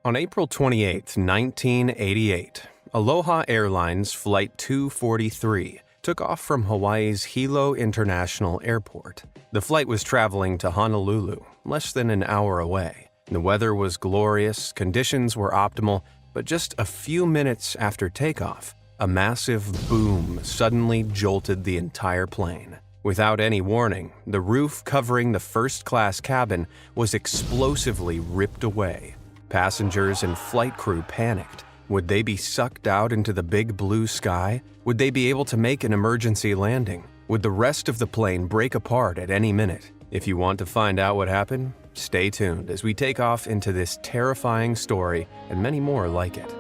On April 28, 1988, Aloha Airlines Flight 243 took off from Hawaii's Hilo International Airport. The flight was traveling to Honolulu, less than an hour away. The weather was glorious, conditions were optimal, but just a few minutes after takeoff, a massive boom suddenly jolted the entire plane. Without any warning, the roof covering the first-class cabin was explosively ripped away. Passengers and flight crew panicked. Would they be sucked out into the big blue sky? Would they be able to make an emergency landing? Would the rest of the plane break apart at any minute? If you want to find out what happened, stay tuned as we take off into this terrifying story and many more like it.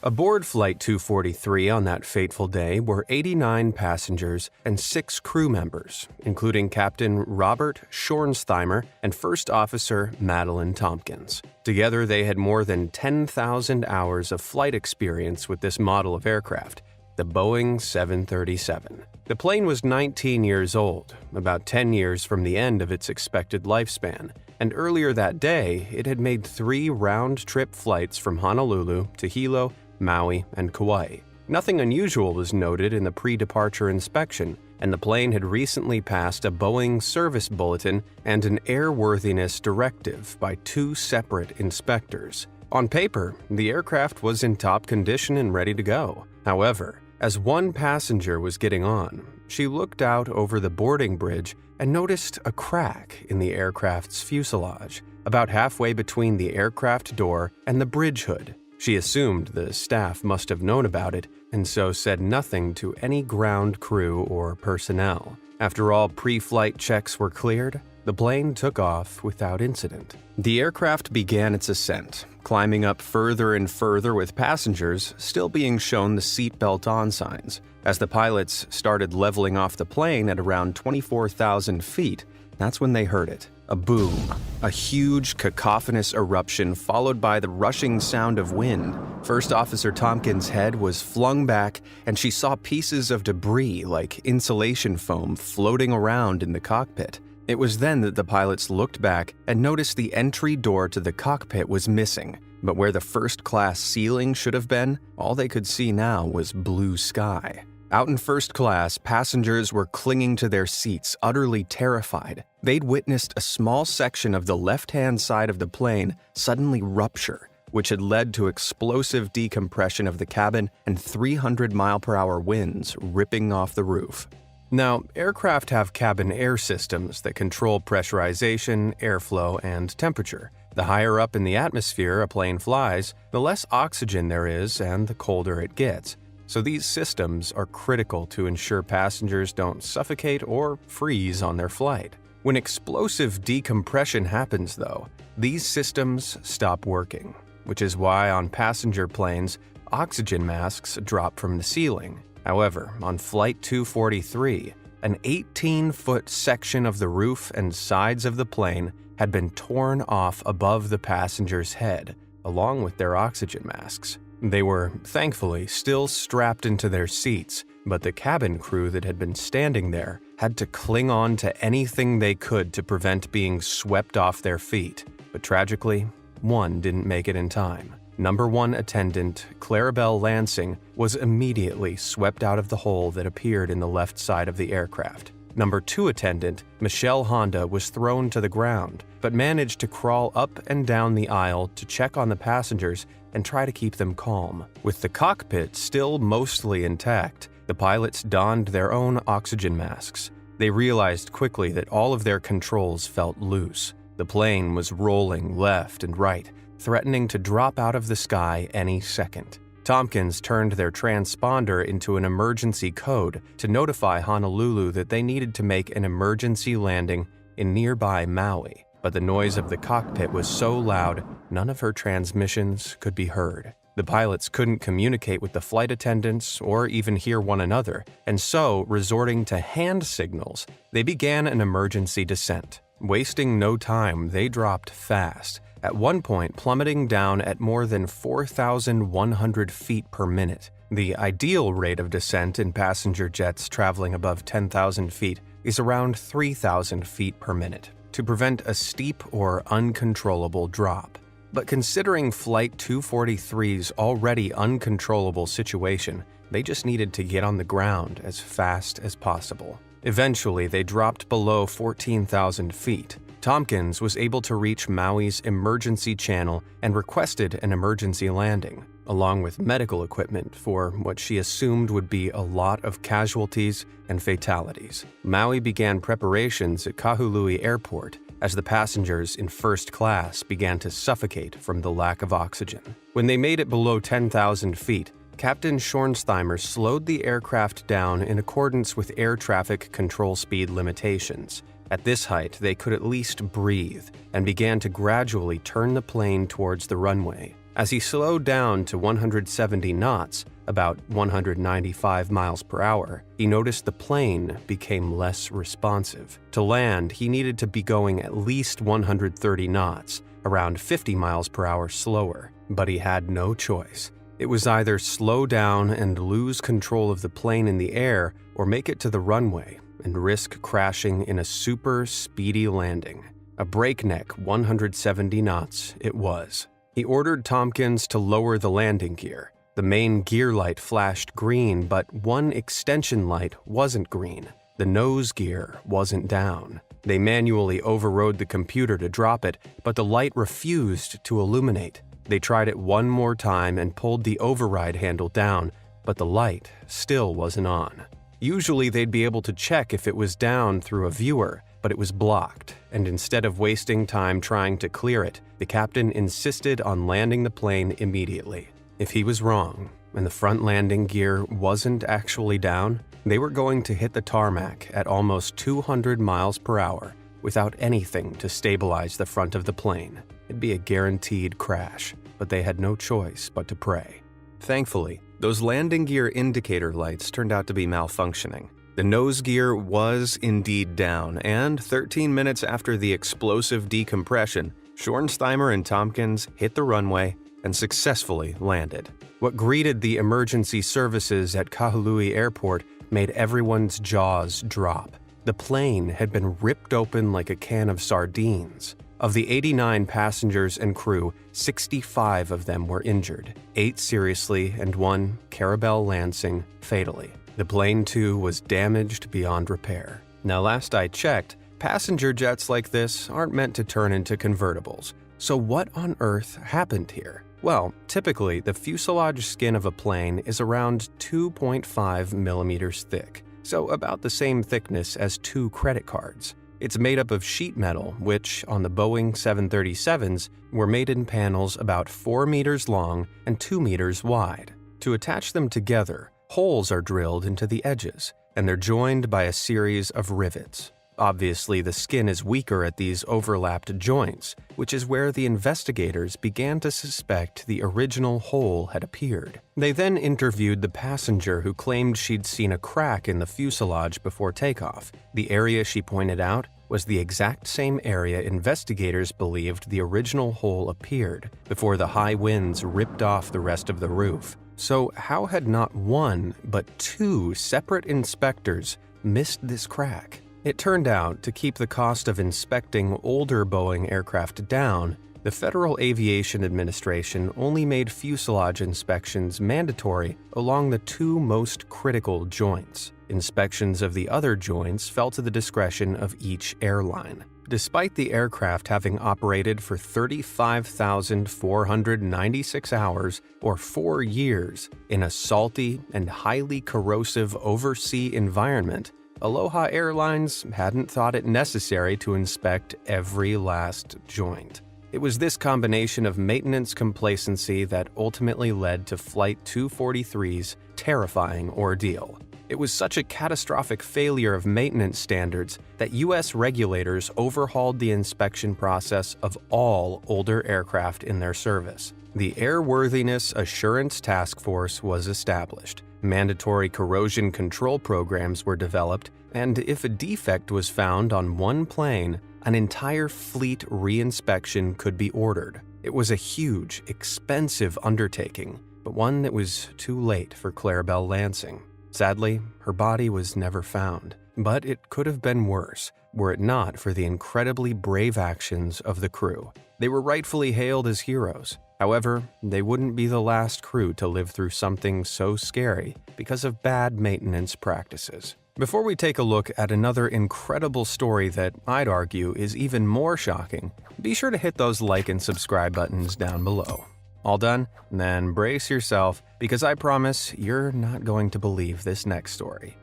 Aboard Flight 243 on that fateful day were 89 passengers and 6 crew members, including Captain Robert Schornsteimer and First Officer Madeline Tompkins. Together, they had more than 10,000 hours of flight experience with this model of aircraft, the Boeing 737. The plane was 19 years old, about 10 years from the end of its expected lifespan, and earlier that day, it had made 3 round-trip flights from Honolulu to Hilo, Maui, and Kauai. Nothing unusual was noted in the pre-departure inspection, and the plane had recently passed a Boeing service bulletin and an airworthiness directive by 2 separate inspectors. On paper, the aircraft was in top condition and ready to go. However, as one passenger was getting on, she looked out over the boarding bridge and noticed a crack in the aircraft's fuselage, about halfway between the aircraft door and the bridge hood. She assumed the staff must have known about it and so said nothing to any ground crew or personnel. After all pre-flight checks were cleared, the plane took off without incident. The aircraft began its ascent, climbing up further and further with passengers still being shown the seatbelt on signs. As the pilots started leveling off the plane at around 24,000 feet, that's when they heard it. A boom, a huge cacophonous eruption followed by the rushing sound of wind. First Officer Tompkins' head was flung back and she saw pieces of debris like insulation foam floating around in the cockpit. It was then that the pilots looked back and noticed the entry door to the cockpit was missing. But where the first-class ceiling should have been, all they could see now was blue sky. Out in first class, passengers were clinging to their seats, utterly terrified. They'd witnessed a small section of the left-hand side of the plane suddenly rupture, which had led to explosive decompression of the cabin and 300-mile-per-hour winds ripping off the roof. Now, aircraft have cabin air systems that control pressurization, airflow, and temperature. The higher up in the atmosphere a plane flies, the less oxygen there is and the colder it gets. So these systems are critical to ensure passengers don't suffocate or freeze on their flight. When explosive decompression happens, though, these systems stop working, which is why on passenger planes, oxygen masks drop from the ceiling. However, on Flight 243, an 18-foot section of the roof and sides of the plane had been torn off above the passenger's head, along with their oxygen masks. They were, thankfully, still strapped into their seats, but the cabin crew that had been standing there had to cling on to anything they could to prevent being swept off their feet. But tragically, one didn't make it in time. Number 1 attendant, Clarabelle Lansing, was immediately swept out of the hole that appeared in the left side of the aircraft. Number 2 attendant, Michelle Honda, was thrown to the ground, but managed to crawl up and down the aisle to check on the passengers and try to keep them calm. With the cockpit still mostly intact, the pilots donned their own oxygen masks. They realized quickly that all of their controls felt loose. The plane was rolling left and right, threatening to drop out of the sky any second. Tompkins turned their transponder into an emergency code to notify Honolulu that they needed to make an emergency landing in nearby Maui. But the noise of the cockpit was so loud, none of her transmissions could be heard. The pilots couldn't communicate with the flight attendants or even hear one another, and so, resorting to hand signals, they began an emergency descent. Wasting no time, they dropped fast, at one point plummeting down at more than 4,100 feet per minute. The ideal rate of descent in passenger jets traveling above 10,000 feet is around 3,000 feet per minute. to prevent a steep or uncontrollable drop. But considering Flight 243's already uncontrollable situation, they just needed to get on the ground as fast as possible. Eventually, they dropped below 14,000 feet. Tompkins was able to reach Maui's emergency channel and requested an emergency landing, along with medical equipment for what she assumed would be a lot of casualties and fatalities. Maui began preparations at Kahului Airport as the passengers in first class began to suffocate from the lack of oxygen. When they made it below 10,000 feet, Captain Schornsteimer slowed the aircraft down in accordance with air traffic control speed limitations. At this height, they could at least breathe and began to gradually turn the plane towards the runway. As he slowed down to 170 knots, about 195 miles per hour, he noticed the plane became less responsive. To land, he needed to be going at least 130 knots, around 50 miles per hour slower, but he had no choice. It was either slow down and lose control of the plane in the air or make it to the runway and risk crashing in a super speedy landing. A breakneck 170 knots it was. He ordered Tompkins to lower the landing gear. The main gear light flashed green, but one extension light wasn't green. The nose gear wasn't down. They manually overrode the computer to drop it, but the light refused to illuminate. They tried it one more time and pulled the override handle down, but the light still wasn't on. Usually they'd be able to check if it was down through a viewer, but it was blocked, and instead of wasting time trying to clear it, the captain insisted on landing the plane immediately. If he was wrong, and the front landing gear wasn't actually down, they were going to hit the tarmac at almost 200 miles per hour without anything to stabilize the front of the plane. It'd be a guaranteed crash, but they had no choice but to pray. Thankfully, those landing gear indicator lights turned out to be malfunctioning. The nose gear was indeed down, and 13 minutes after the explosive decompression, Schornsteimer and Tompkins hit the runway and successfully landed. What greeted the emergency services at Kahului Airport made everyone's jaws drop. The plane had been ripped open like a can of sardines. Of the 89 passengers and crew, 65 of them were injured, 8 seriously and 1, Carabel Lansing, fatally. The plane, too, was damaged beyond repair. Now, last I checked, passenger jets like this aren't meant to turn into convertibles. So what on earth happened here? Well, typically, the fuselage skin of a plane is around 2.5 millimeters thick, so about the same thickness as 2 credit cards. It's made up of sheet metal, which, on the Boeing 737s, were made in panels about 4 meters long and 2 meters wide. To attach them together, holes are drilled into the edges, and they're joined by a series of rivets. Obviously, the skin is weaker at these overlapped joints, which is where the investigators began to suspect the original hole had appeared. They then interviewed the passenger who claimed she'd seen a crack in the fuselage before takeoff. The area she pointed out was the exact same area investigators believed the original hole appeared before the high winds ripped off the rest of the roof. So how had not one, but 2 separate inspectors missed this crack? It turned out, to keep the cost of inspecting older Boeing aircraft down, the Federal Aviation Administration only made fuselage inspections mandatory along the 2 most critical joints. Inspections of the other joints fell to the discretion of each airline. Despite the aircraft having operated for 35,496 hours, or 4 years, in a salty and highly corrosive oversea environment, Aloha Airlines hadn't thought it necessary to inspect every last joint. It was this combination of maintenance complacency that ultimately led to Flight 243's terrifying ordeal. It was such a catastrophic failure of maintenance standards that U.S. regulators overhauled the inspection process of all older aircraft in their service. The Airworthiness Assurance Task Force was established. Mandatory corrosion control programs were developed, and if a defect was found on one plane, an entire fleet reinspection could be ordered. It was a huge, expensive undertaking, but one that was too late for Clarabelle Lansing. Sadly, her body was never found, but it could have been worse. were it not for the incredibly brave actions of the crew. They were rightfully hailed as heroes. However, they wouldn't be the last crew to live through something so scary because of bad maintenance practices. Before we take a look at another incredible story that I'd argue is even more shocking, be sure to hit those like and subscribe buttons down below. All done? Then brace yourself, because I promise you're not going to believe this next story.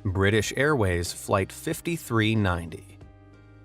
British Airways Flight 5390.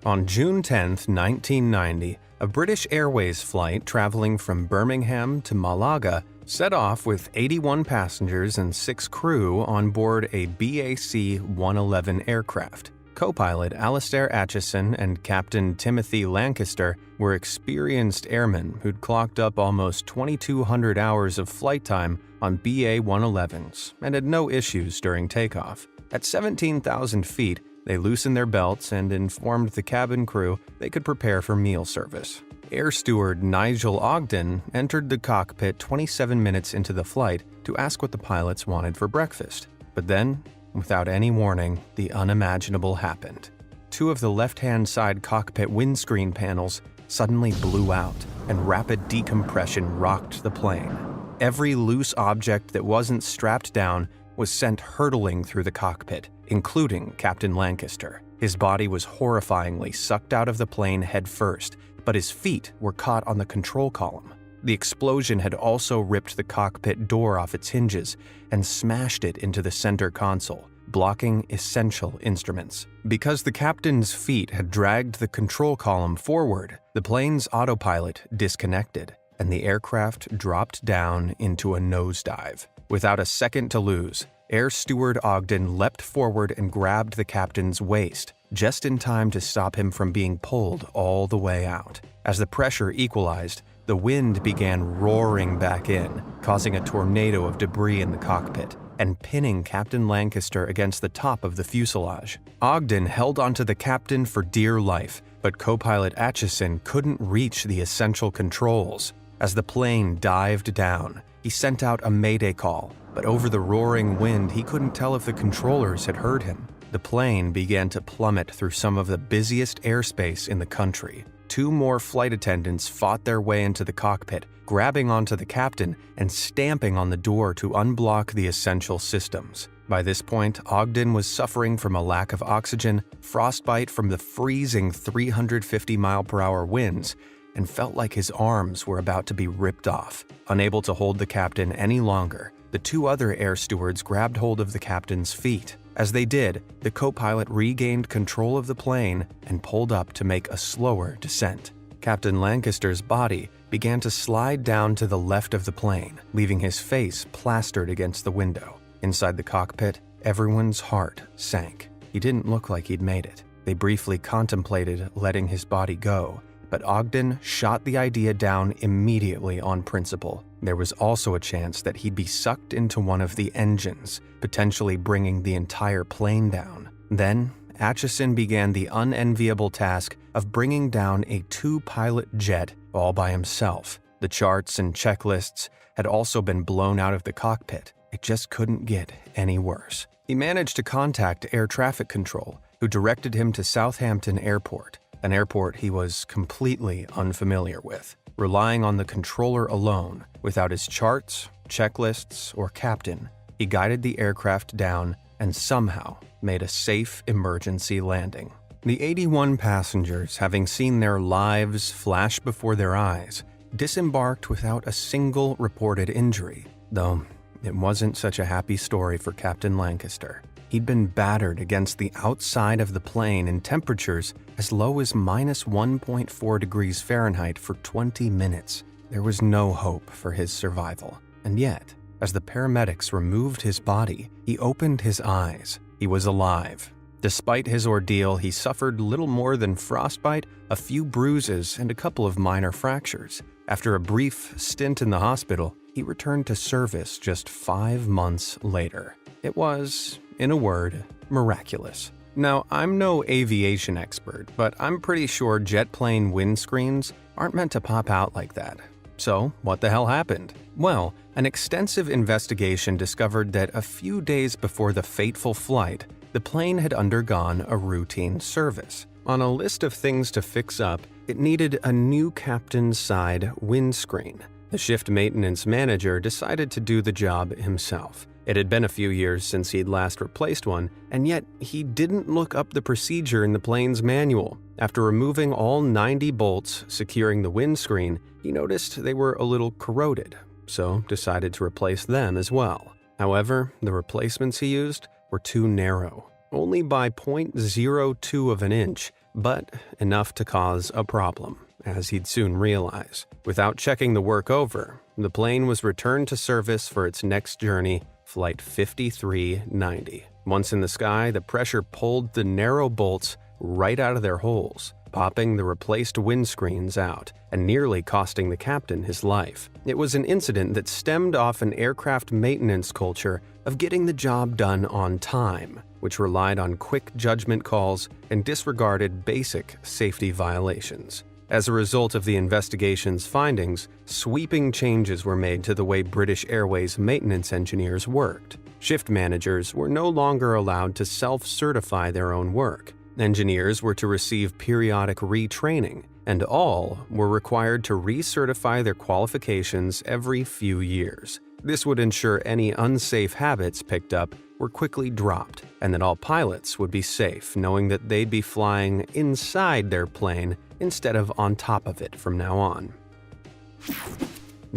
On June 10, 1990, a British Airways flight traveling from Birmingham to Malaga set off with 81 passengers and 6 crew on board a BAC-111 aircraft. Co-pilot Alastair Aitchison and Captain Timothy Lancaster were experienced airmen who'd clocked up almost 2,200 hours of flight time on BA-111s and had no issues during takeoff. At 17,000 feet, they loosened their belts and informed the cabin crew they could prepare for meal service. Air steward Nigel Ogden entered the cockpit 27 minutes into the flight to ask what the pilots wanted for breakfast. But then, without any warning, the unimaginable happened. 2 of the left-hand side cockpit windscreen panels suddenly blew out, and rapid decompression rocked the plane. Every loose object that wasn't strapped down was sent hurtling through the cockpit, including Captain Lancaster. His body was horrifyingly sucked out of the plane head first, but his feet were caught on the control column. The explosion had also ripped the cockpit door off its hinges and smashed it into the center console, blocking essential instruments. Because the captain's feet had dragged the control column forward, the plane's autopilot disconnected, and the aircraft dropped down into a nosedive. Without a second to lose, Air Steward Ogden leapt forward and grabbed the captain's waist, just in time to stop him from being pulled all the way out. As the pressure equalized, the wind began roaring back in, causing a tornado of debris in the cockpit and pinning Captain Lancaster against the top of the fuselage. Ogden held onto the captain for dear life, but co-pilot Aitchison couldn't reach the essential controls. As the plane dived down, he sent out a mayday call, but over the roaring wind he couldn't tell if the controllers had heard him. The plane began to plummet through some of the busiest airspace in the country. 2 more flight attendants fought their way into the cockpit, grabbing onto the captain and stamping on the door to unblock the essential systems. By this point, Ogden was suffering from a lack of oxygen, frostbite from the freezing 350-mile-per-hour winds, and felt like his arms were about to be ripped off. Unable to hold the captain any longer, the 2 other air stewards grabbed hold of the captain's feet. As they did, the co-pilot regained control of the plane and pulled up to make a slower descent. Captain Lancaster's body began to slide down to the left of the plane, leaving his face plastered against the window. Inside the cockpit, everyone's heart sank. He didn't look like he'd made it. They briefly contemplated letting his body go, but Ogden shot the idea down immediately on principle. There was also a chance that he'd be sucked into one of the engines, potentially bringing the entire plane down. Then, Aitchison began the unenviable task of bringing down a 2-pilot jet all by himself. The charts and checklists had also been blown out of the cockpit. It just couldn't get any worse. He managed to contact air traffic control, who directed him to Southampton Airport, an airport he was completely unfamiliar with. Relying on the controller alone, without his charts, checklists, or captain, he guided the aircraft down and somehow made a safe emergency landing. The 81 passengers, having seen their lives flash before their eyes, disembarked without a single reported injury, though it wasn't such a happy story for Captain Lancaster. He'd been battered against the outside of the plane in temperatures as low as minus 1.4 degrees Fahrenheit for 20 minutes. There was no hope for his survival. And yet, as the paramedics removed his body, he opened his eyes. He was alive. Despite his ordeal, he suffered little more than frostbite, a few bruises, and a couple of minor fractures. After a brief stint in the hospital, he returned to service just 5 months later. It was, in a word, miraculous. Now, I'm no aviation expert, but I'm pretty sure jet plane windscreens aren't meant to pop out like that. So, what the hell happened? Well, an extensive investigation discovered that a few days before the fateful flight, the plane had undergone a routine service. On a list of things to fix up, it needed a new captain's side windscreen. The shift maintenance manager decided to do the job himself. It had been a few years since he'd last replaced one, and yet he didn't look up the procedure in the plane's manual. After removing all 90 bolts securing the windscreen, he noticed they were a little corroded, so decided to replace them as well. However, the replacements he used were too narrow, only by 0.02 of an inch, but enough to cause a problem, as he'd soon realize. Without checking the work over, the plane was returned to service for its next journey, Flight 5390. Once in the sky, the pressure pulled the narrow bolts right out of their holes, popping the replaced windscreens out and nearly costing the captain his life. It was an incident that stemmed off an aircraft maintenance culture of getting the job done on time, which relied on quick judgment calls and disregarded basic safety violations. As a result of the investigation's findings, sweeping changes were made to the way British Airways maintenance engineers worked. Shift managers were no longer allowed to self-certify their own work. Engineers were to receive periodic retraining, and all were required to recertify their qualifications every few years. This would ensure any unsafe habits picked up were quickly dropped, and that all pilots would be safe knowing that they'd be flying inside their plane instead of on top of it from now on.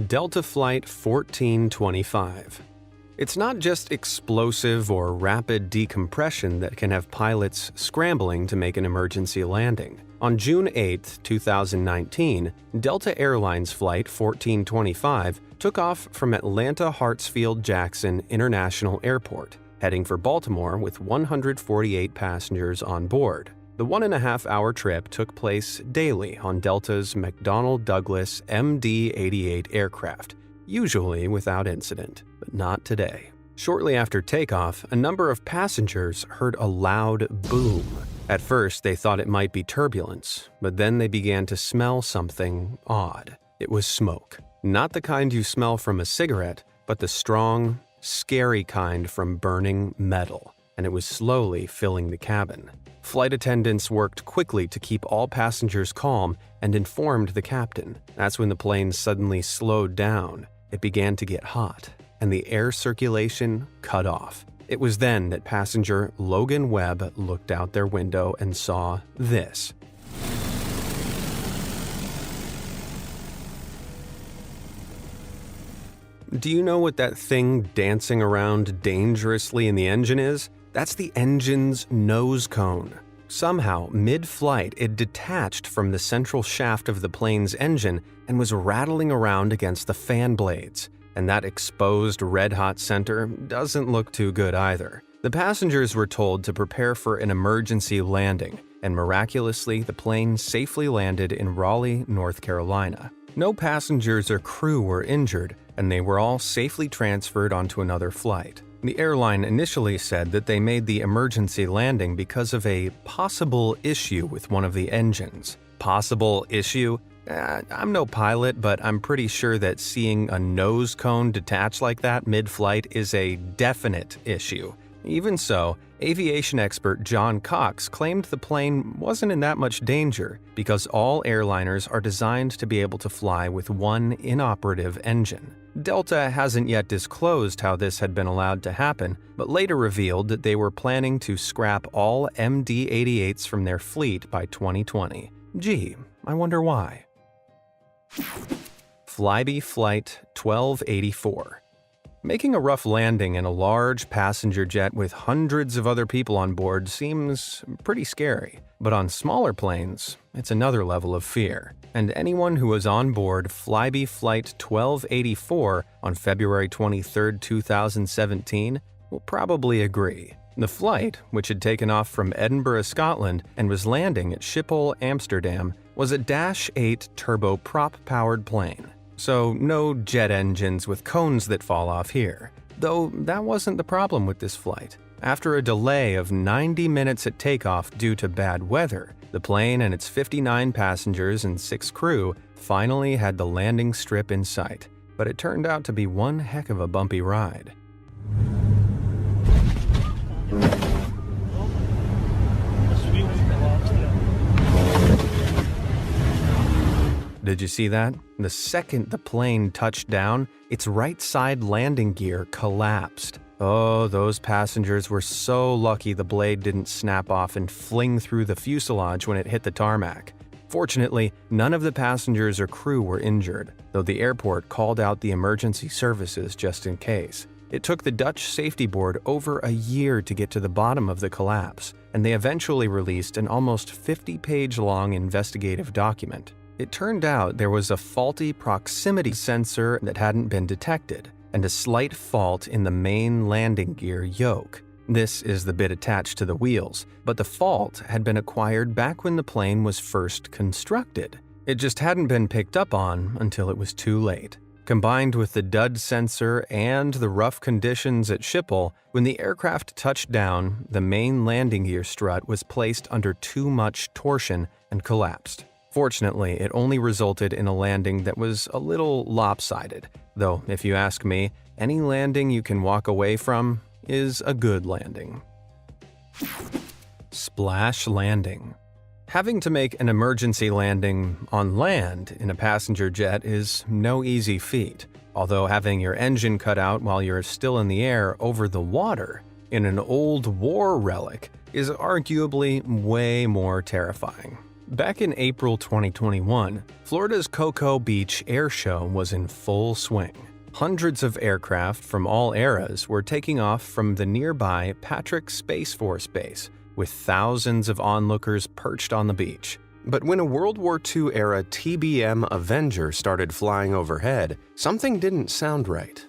Delta Flight 1425. It's not just explosive or rapid decompression that can have pilots scrambling to make an emergency landing. On June 8, 2019, Delta Airlines Flight 1425 took off from Atlanta Hartsfield-Jackson International Airport, heading for Baltimore with 148 passengers on board. The 1.5-hour trip took place daily on Delta's McDonnell Douglas MD-88 aircraft, usually without incident, but not today. Shortly after takeoff, a number of passengers heard a loud boom. At first, they thought it might be turbulence, but then they began to smell something odd. It was smoke. Not the kind you smell from a cigarette, but the strong, scary kind from burning metal, and it was slowly filling the cabin. Flight attendants worked quickly to keep all passengers calm and informed the captain. That's when the plane suddenly slowed down. It began to get hot, and the air circulation cut off. It was then that passenger Logan Webb looked out their window and saw this. Do you know what that thing dancing around dangerously in the engine is? That's the engine's nose cone. Somehow, mid-flight, it detached from the central shaft of the plane's engine and was rattling around against the fan blades. And that exposed red-hot center doesn't look too good either. The passengers were told to prepare for an emergency landing, and miraculously, the plane safely landed in Raleigh, North Carolina. No passengers or crew were injured, and they were all safely transferred onto another flight. The airline initially said that they made the emergency landing because of a possible issue with one of the engines. Possible issue? I'm no pilot, but I'm pretty sure that seeing a nose cone detach like that mid-flight is a definite issue. Even so, aviation expert John Cox claimed the plane wasn't in that much danger because all airliners are designed to be able to fly with one inoperative engine. Delta hasn't yet disclosed how this had been allowed to happen, but later revealed that they were planning to scrap all MD-88s from their fleet by 2020. Gee, I wonder why. Flybe Flight 1284. Making a rough landing in a large passenger jet with hundreds of other people on board seems pretty scary, but on smaller planes, it's another level of fear. And anyone who was on board Flybe Flight 1284 on February 23, 2017, will probably agree. The flight, which had taken off from Edinburgh, Scotland, and was landing at Schiphol, Amsterdam, was a Dash 8 turboprop-powered plane. So no jet engines with cones that fall off here. Though that wasn't the problem with this flight. After a delay of 90 minutes at takeoff due to bad weather, the plane and its 59 passengers and 6 crew finally had the landing strip in sight. But it turned out to be one heck of a bumpy ride. Did you see that? The second the plane touched down, its right side landing gear collapsed. Oh, those passengers were so lucky the blade didn't snap off and fling through the fuselage when it hit the tarmac. Fortunately, none of the passengers or crew were injured, though the airport called out the emergency services just in case. It took the Dutch Safety Board over a year to get to the bottom of the collapse, and they eventually released an almost 50-page-long investigative document. It turned out there was a faulty proximity sensor that hadn't been detected, and a slight fault in the main landing gear yoke. This is the bit attached to the wheels, but the fault had been acquired back when the plane was first constructed. It just hadn't been picked up on until it was too late. Combined with the dud sensor and the rough conditions at Schiphol, when the aircraft touched down, the main landing gear strut was placed under too much torsion and collapsed. Fortunately, it only resulted in a landing that was a little lopsided, though if you ask me, any landing you can walk away from is a good landing. Splash landing. Having to make an emergency landing on land in a passenger jet is no easy feat, although having your engine cut out while you're still in the air over the water in an old war relic is arguably way more terrifying. Back in April 2021, Florida's Cocoa Beach Air Show was in full swing. Hundreds of aircraft from all eras were taking off from the nearby Patrick Space Force Base, with thousands of onlookers perched on the beach. But when a World War II-era TBM Avenger started flying overhead, something didn't sound right.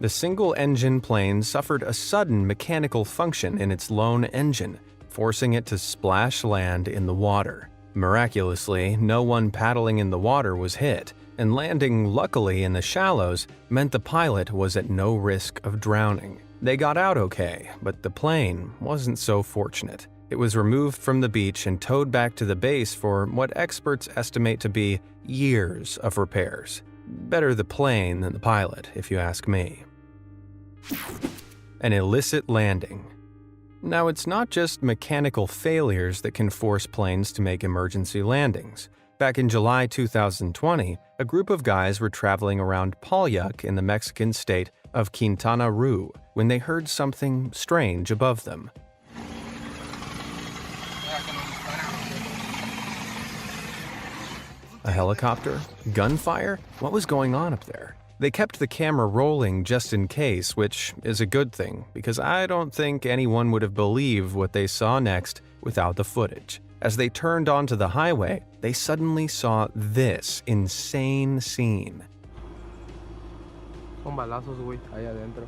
The single-engine plane suffered a sudden mechanical function in its lone engine, forcing it to splash land in the water. Miraculously, no one paddling in the water was hit, and landing luckily in the shallows meant the pilot was at no risk of drowning. They got out okay, but the plane wasn't so fortunate. It was removed from the beach and towed back to the base for what experts estimate to be years of repairs. Better the plane than the pilot, if you ask me. An illicit landing. Now, it's not just mechanical failures that can force planes to make emergency landings. Back in July 2020, a group of guys were traveling around Palyuk in the Mexican state of Quintana Roo when they heard something strange above them. A helicopter? Gunfire? What was going on up there? They kept the camera rolling just in case, which is a good thing, because I don't think anyone would have believed what they saw next without the footage. As they turned onto the highway, they suddenly saw this insane scene. Son balazos, güey, ahí adentro.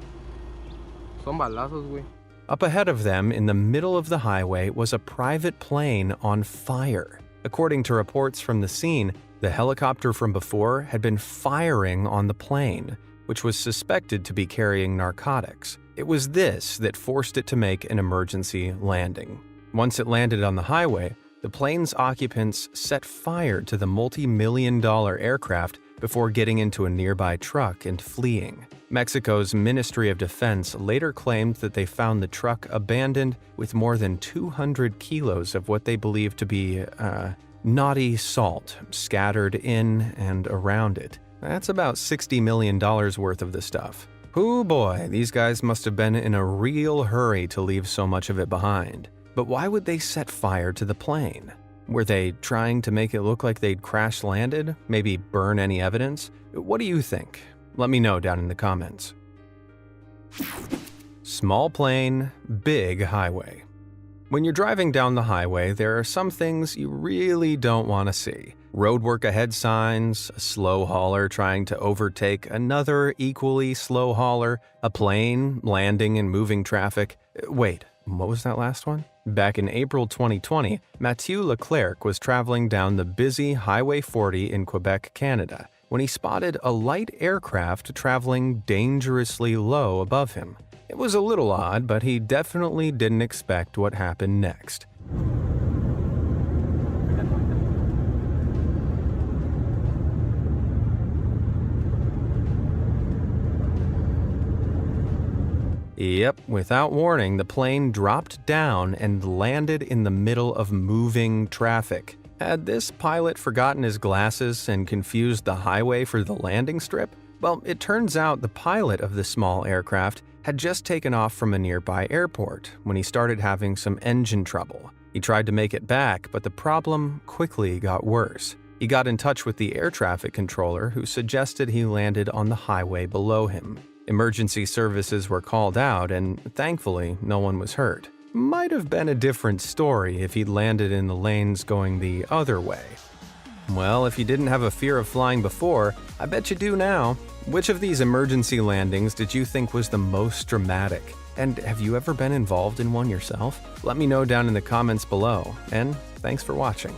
Son balazos, güey. Up ahead of them, in the middle of the highway, was a private plane on fire. According to reports from the scene, the helicopter from before had been firing on the plane, which was suspected to be carrying narcotics. It was this that forced it to make an emergency landing. Once it landed on the highway, the plane's occupants set fire to the multi-million-dollar aircraft before getting into a nearby truck and fleeing. Mexico's Ministry of Defense later claimed that they found the truck abandoned with more than 200 kilos of what they believed to be, naughty salt scattered in and around it. That's about $60 million worth of the stuff. Hoo boy, these guys must have been in a real hurry to leave so much of it behind. But why would they set fire to the plane? Were they trying to make it look like they'd crash-landed? Maybe burn any evidence? What do you think? Let me know down in the comments. Small plane, big highway. When you're driving down the highway, there are some things you really don't want to see. Roadwork ahead signs, a slow hauler trying to overtake another equally slow hauler, a plane landing in moving traffic. Wait, what was that last one? Back in April 2020, Mathieu Leclerc was traveling down the busy Highway 40 in Quebec, Canada, when he spotted a light aircraft traveling dangerously low above him. It was a little odd, but he definitely didn't expect what happened next. Yep, without warning, the plane dropped down and landed in the middle of moving traffic. Had this pilot forgotten his glasses and confused the highway for the landing strip? Well, it turns out the pilot of this small aircraft had just taken off from a nearby airport when he started having some engine trouble. He tried to make it back, but the problem quickly got worse. He got in touch with the air traffic controller, who suggested he landed on the highway below him. Emergency services were called out, and thankfully, no one was hurt. Might have been a different story if he'd landed in the lanes going the other way. Well, if you didn't have a fear of flying before, I bet you do now. Which of these emergency landings did you think was the most dramatic? And have you ever been involved in one yourself? Let me know down in the comments below, and thanks for watching.